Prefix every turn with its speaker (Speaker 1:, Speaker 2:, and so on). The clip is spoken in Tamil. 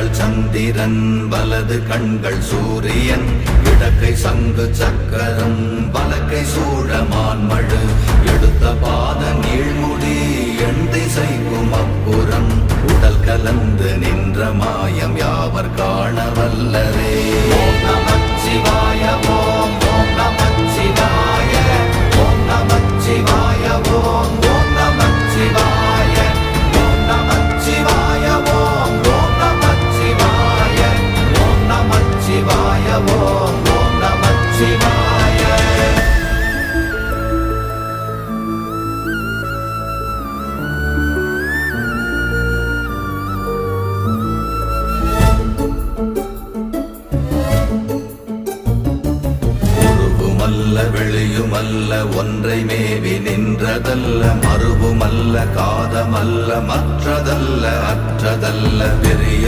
Speaker 1: கண்கள் சந்திரன் வலது கண்கள் சூரியன் இடக்கை சங்கு சக்கரம் வலக்கை சூழமான்மழு எடுத்த பாத நீழ்முடி எண் திசைக்கும் அப்புறம் உடல் கலந்து நின்ற மாயம் யாவர் காண வல்லரே. ஓம் நமச்சிவாய ஓம் ஓம் நமச்சிவாய ஓம் நமச்சிவாய ஓம் ஓம் நமச்சிவாய ஓம் நமச்சிவாய ஓம் ஓம் நமச்சிவாய ஓம் நமச்சிவாய ஓம் ஓம் நமச்சிவாய. வெளியுமல்ல ஒன்றை மேவி நின்றதல்ல மறுவுமல்ல காதமல்ல மற்றதல்ல அற்றதல்ல பெரிய